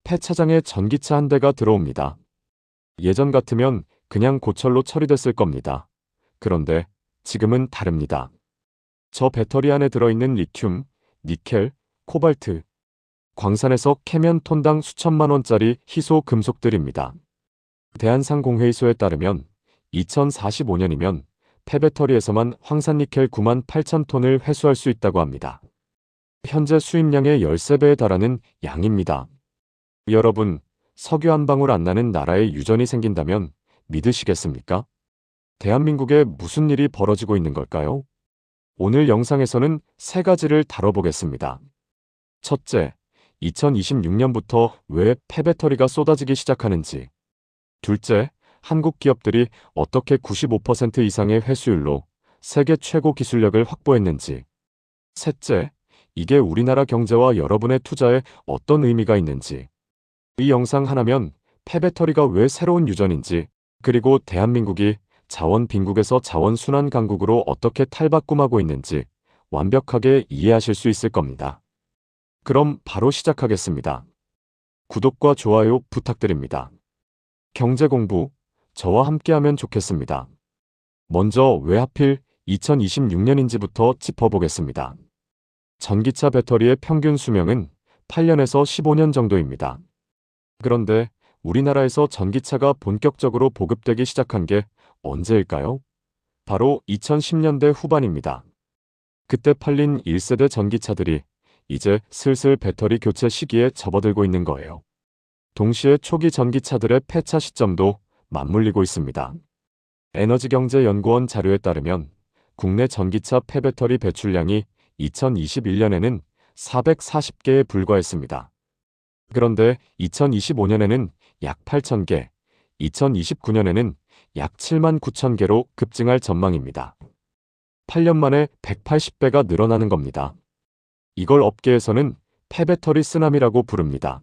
폐차장에 전기차 한 대가 들어옵니다. 예전 같으면 그냥 고철로 처리됐을 겁니다. 그런데 지금은 다릅니다. 저 배터리 안에 들어있는 리튬, 니켈, 코발트, 광산에서 캐면 톤당 수천만 원짜리 희소 금속들입니다. 대한상공회의소에 따르면 2045년이면 폐배터리에서만 황산니켈 9만 8천 톤을 회수할 수 있다고 합니다. 현재 수입량의 13배에 달하는 양입니다. 여러분, 석유 한 방울 안 나는 나라에 유전이 생긴다면 믿으시겠습니까? 대한민국에 무슨 일이 벌어지고 있는 걸까요? 오늘 영상에서는 세 가지를 다뤄보겠습니다. 첫째, 2026년부터 왜 폐배터리가 쏟아지기 시작하는지. 둘째, 한국 기업들이 어떻게 95% 이상의 회수율로 세계 최고 기술력을 확보했는지. 셋째, 이게 우리나라 경제와 여러분의 투자에 어떤 의미가 있는지. 이 영상 하나면 폐배터리가 왜 새로운 유전인지, 그리고 대한민국이 자원 빈국에서 자원 순환 강국으로 어떻게 탈바꿈하고 있는지 완벽하게 이해하실 수 있을 겁니다. 그럼 바로 시작하겠습니다. 구독과 좋아요 부탁드립니다. 경제 공부, 저와 함께하면 좋겠습니다. 먼저 왜 하필 2026년인지부터 짚어보겠습니다. 전기차 배터리의 평균 수명은 8년에서 15년 정도입니다. 그런데 우리나라에서 전기차가 본격적으로 보급되기 시작한 게 언제일까요? 바로 2010년대 후반입니다. 그때 팔린 1세대 전기차들이 이제 슬슬 배터리 교체 시기에 접어들고 있는 거예요. 동시에 초기 전기차들의 폐차 시점도 맞물리고 있습니다. 에너지경제연구원 자료에 따르면 국내 전기차 폐배터리 배출량이 2021년에는 440개에 불과했습니다. 그런데 2025년에는 약 8,000개, 2029년에는 약 7만 9천 개로 급증할 전망입니다. 8년 만에 180배가 늘어나는 겁니다. 이걸 업계에서는 폐배터리 쓰나미라고 부릅니다.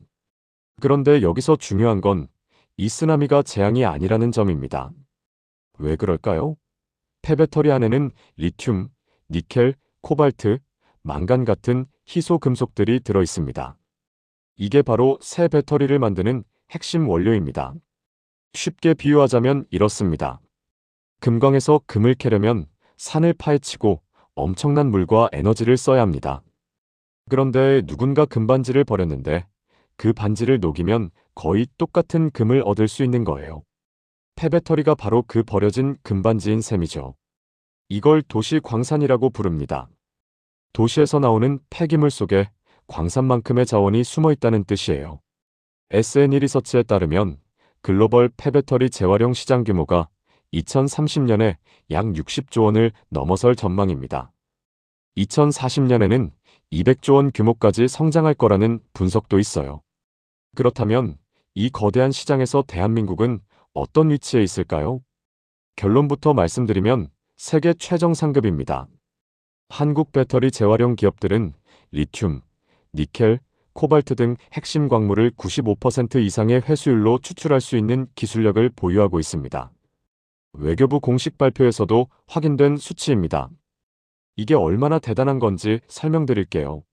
그런데 여기서 중요한 건 이 쓰나미가 재앙이 아니라는 점입니다. 왜 그럴까요? 폐배터리 안에는 리튬, 니켈, 코발트, 망간 같은 희소 금속들이 들어 있습니다. 이게 바로 새 배터리를 만드는 핵심 원료입니다. 쉽게 비유하자면 이렇습니다. 금광에서 금을 캐려면 산을 파헤치고 엄청난 물과 에너지를 써야 합니다. 그런데 누군가 금반지를 버렸는데 그 반지를 녹이면 거의 똑같은 금을 얻을 수 있는 거예요. 폐배터리가 바로 그 버려진 금반지인 셈이죠. 이걸 도시 광산이라고 부릅니다. 도시에서 나오는 폐기물 속에 광산만큼의 자원이 숨어 있다는 뜻이에요. SNE 리서치에 따르면 글로벌 폐배터리 재활용 시장 규모가 2030년에 약 60조 원을 넘어설 전망입니다. 2040년에는 200조 원 규모까지 성장할 거라는 분석도 있어요. 그렇다면 이 거대한 시장에서 대한민국은 어떤 위치에 있을까요? 결론부터 말씀드리면 세계 최정 상급입니다. 한국 배터리 재활용 기업들은 리튬, 니켈, 코발트 등 핵심 광물을 95% 이상의 회수율로 추출할 수 있는 기술력을 보유하고 있습니다. 외교부 공식 발표에서도 확인된 수치입니다. 이게 얼마나 대단한 건지 설명드릴게요.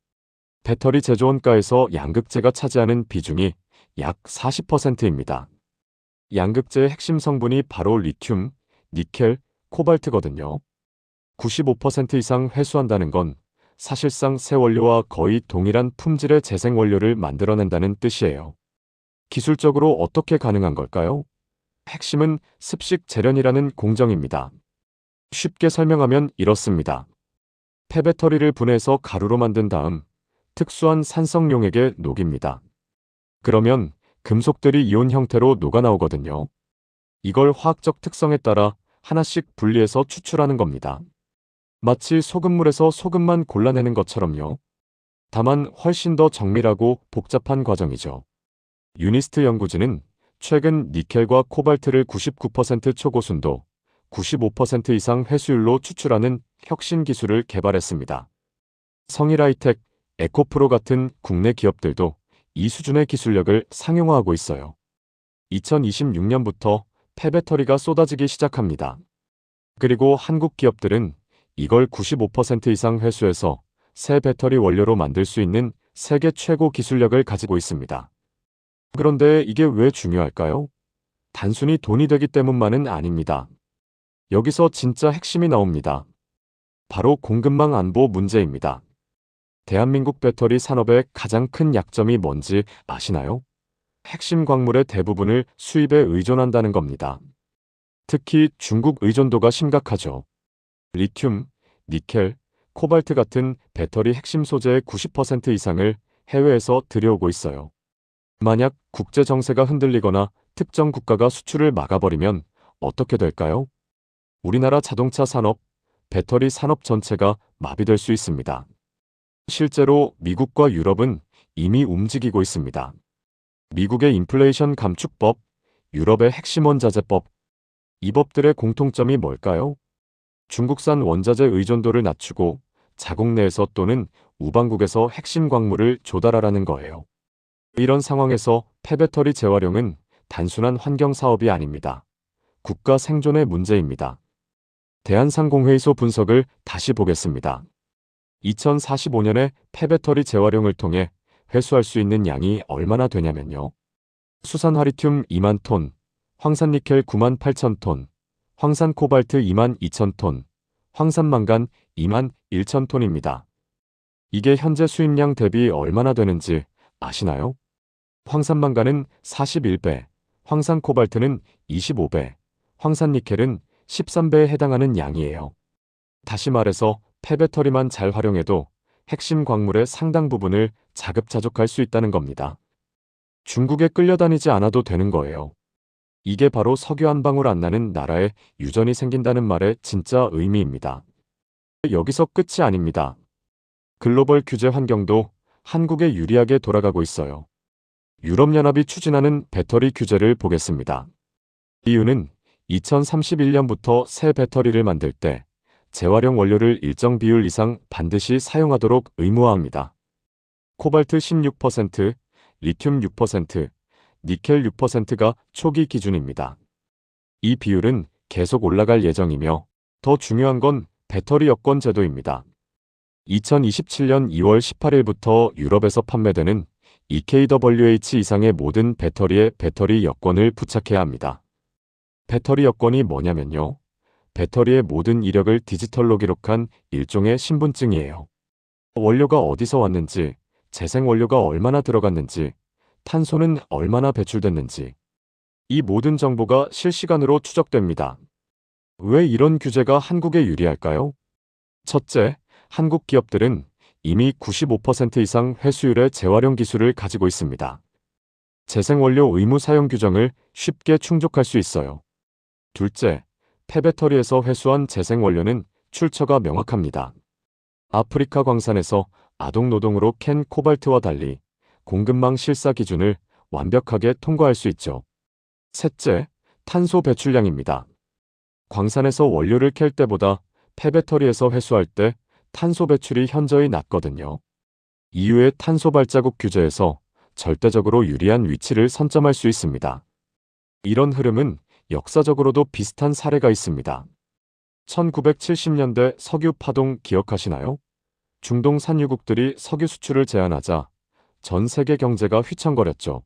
배터리 제조원가에서 양극재가 차지하는 비중이 약 40%입니다. 양극재의 핵심 성분이 바로 리튬, 니켈, 코발트거든요. 95% 이상 회수한다는 건 사실상 새 원료와 거의 동일한 품질의 재생 원료를 만들어낸다는 뜻이에요. 기술적으로 어떻게 가능한 걸까요? 핵심은 습식 재련이라는 공정입니다. 쉽게 설명하면 이렇습니다. 폐배터리를 분해해서 가루로 만든 다음 특수한 산성용액에 녹입니다. 그러면 금속들이 이온 형태로 녹아나오거든요. 이걸 화학적 특성에 따라 하나씩 분리해서 추출하는 겁니다. 마치 소금물에서 소금만 골라내는 것처럼요. 다만 훨씬 더 정밀하고 복잡한 과정이죠. 유니스트 연구진은 최근 니켈과 코발트를 99% 초고순도, 95% 이상 회수율로 추출하는 혁신 기술을 개발했습니다. 성일하이텍, 에코프로 같은 국내 기업들도 이 수준의 기술력을 상용화하고 있어요. 2026년부터 폐배터리가 쏟아지기 시작합니다. 그리고 한국 기업들은 이걸 95% 이상 회수해서 새 배터리 원료로 만들 수 있는 세계 최고 기술력을 가지고 있습니다. 그런데 이게 왜 중요할까요? 단순히 돈이 되기 때문만은 아닙니다. 여기서 진짜 핵심이 나옵니다. 바로 공급망 안보 문제입니다. 대한민국 배터리 산업의 가장 큰 약점이 뭔지 아시나요? 핵심 광물의 대부분을 수입에 의존한다는 겁니다. 특히 중국 의존도가 심각하죠. 리튬, 니켈, 코발트 같은 배터리 핵심 소재의 90% 이상을 해외에서 들여오고 있어요. 만약 국제 정세가 흔들리거나 특정 국가가 수출을 막아버리면 어떻게 될까요? 우리나라 자동차 산업, 배터리 산업 전체가 마비될 수 있습니다. 실제로 미국과 유럽은 이미 움직이고 있습니다. 미국의 인플레이션 감축법, 유럽의 핵심 원자재법, 이 법들의 공통점이 뭘까요? 중국산 원자재 의존도를 낮추고 자국 내에서 또는 우방국에서 핵심 광물을 조달하라는 거예요. 이런 상황에서 폐배터리 재활용은 단순한 환경 사업이 아닙니다. 국가 생존의 문제입니다. 대한상공회의소 분석을 다시 보겠습니다. 2045년에 폐배터리 재활용을 통해 회수할 수 있는 양이 얼마나 되냐면요. 수산화리튬 2만 톤, 황산니켈 9만 8천 톤, 황산코발트 2만 2천 톤, 황산망간 2만 1천 톤입니다. 이게 현재 수입량 대비 얼마나 되는지 아시나요? 황산망간은 41배, 황산코발트는 25배, 황산니켈은 13배에 해당하는 양이에요. 다시 말해서 폐배터리만 잘 활용해도 핵심 광물의 상당 부분을 자급자족할 수 있다는 겁니다. 중국에 끌려다니지 않아도 되는 거예요. 이게 바로 석유 한 방울 안 나는 나라에 유전이 생긴다는 말의 진짜 의미입니다. 여기서 끝이 아닙니다. 글로벌 규제 환경도 한국에 유리하게 돌아가고 있어요. 유럽연합이 추진하는 배터리 규제를 보겠습니다. 이유는 2031년부터 새 배터리를 만들 때 재활용 원료를 일정 비율 이상 반드시 사용하도록 의무화합니다. 코발트 16%, 리튬 6%, 니켈 6%가 초기 기준입니다. 이 비율은 계속 올라갈 예정이며 더 중요한 건 배터리 여권 제도입니다. 2027년 2월 18일부터 유럽에서 판매되는 EKWH 이상의 모든 배터리에 배터리 여권을 부착해야 합니다. 배터리 여권이 뭐냐면요. 배터리의 모든 이력을 디지털로 기록한 일종의 신분증이에요. 원료가 어디서 왔는지, 재생 원료가 얼마나 들어갔는지, 탄소는 얼마나 배출됐는지, 이 모든 정보가 실시간으로 추적됩니다. 왜 이런 규제가 한국에 유리할까요? 첫째, 한국 기업들은 이미 95% 이상 회수율의 재활용 기술을 가지고 있습니다. 재생원료 의무 사용 규정을 쉽게 충족할 수 있어요. 둘째, 폐배터리에서 회수한 재생원료는 출처가 명확합니다. 아프리카 광산에서 아동노동으로 캔 코발트와 달리 공급망 실사 기준을 완벽하게 통과할 수 있죠. 셋째, 탄소 배출량입니다. 광산에서 원료를 캘 때보다 폐배터리에서 회수할 때 탄소 배출이 현저히 낮거든요. EU의 탄소 발자국 규제에서 절대적으로 유리한 위치를 선점할 수 있습니다. 이런 흐름은 역사적으로도 비슷한 사례가 있습니다. 1970년대 석유 파동 기억하시나요? 중동 산유국들이 석유 수출을 제한하자 전 세계 경제가 휘청거렸죠.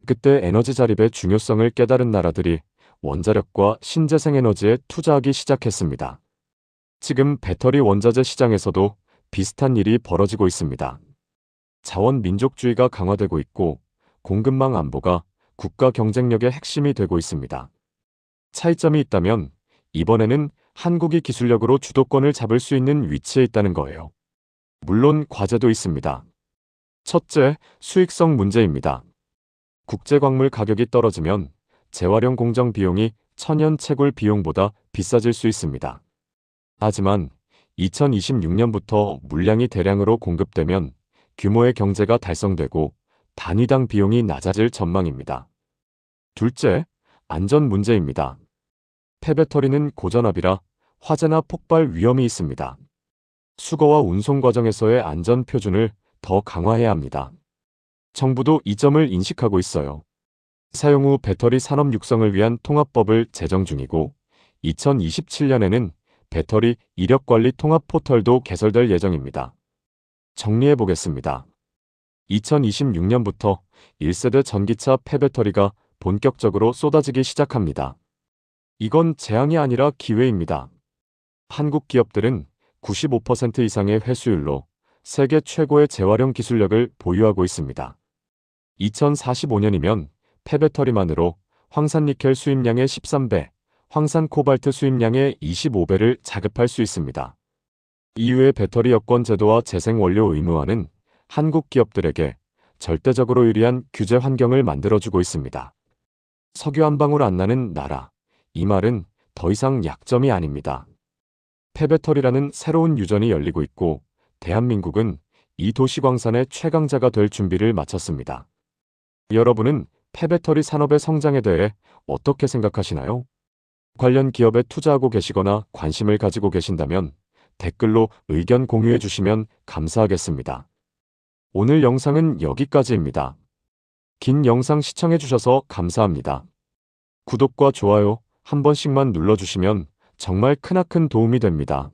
그때 에너지 자립의 중요성을 깨달은 나라들이 원자력과 신재생에너지에 투자하기 시작했습니다. 지금 배터리 원자재 시장에서도 비슷한 일이 벌어지고 있습니다. 자원 민족주의가 강화되고 있고 공급망 안보가 국가 경쟁력의 핵심이 되고 있습니다. 차이점이 있다면 이번에는 한국이 기술력으로 주도권을 잡을 수 있는 위치에 있다는 거예요. 물론 과제도 있습니다. 첫째, 수익성 문제입니다. 국제광물 가격이 떨어지면 재활용 공정 비용이 천연 채굴 비용보다 비싸질 수 있습니다. 하지만 2026년부터 물량이 대량으로 공급되면 규모의 경제가 달성되고 단위당 비용이 낮아질 전망입니다. 둘째, 안전 문제입니다. 폐배터리는 고전압이라 화재나 폭발 위험이 있습니다. 수거와 운송 과정에서의 안전 표준을 더 강화해야 합니다. 정부도 이 점을 인식하고 있어요. 사용 후 배터리 산업 육성을 위한 통합법을 제정 중이고 2027년에는 배터리 이력관리 통합 포털도 개설될 예정입니다. 정리해 보겠습니다. 2026년부터 1세대 전기차 폐배터리가 본격적으로 쏟아지기 시작합니다. 이건 재앙이 아니라 기회입니다. 한국 기업들은 95% 이상의 회수율로 세계 최고의 재활용 기술력을 보유하고 있습니다. 2045년이면 폐배터리만으로 황산니켈 수입량의 13배, 황산 코발트 수입량의 25배를 자급할 수 있습니다. EU의 배터리 여권 제도와 재생원료 의무화는 한국 기업들에게 절대적으로 유리한 규제 환경을 만들어주고 있습니다. 석유 한 방울 안 나는 나라. 이 말은 더 이상 약점이 아닙니다. 폐배터리라는 새로운 유전이 열리고 있고 대한민국은 이 도시광산의 최강자가 될 준비를 마쳤습니다. 여러분은 폐배터리 산업의 성장에 대해 어떻게 생각하시나요? 관련 기업에 투자하고 계시거나 관심을 가지고 계신다면 댓글로 의견 공유해 주시면 감사하겠습니다. 오늘 영상은 여기까지입니다. 긴 영상 시청해 주셔서 감사합니다. 구독과 좋아요 한 번씩만 눌러주시면 정말 크나큰 도움이 됩니다.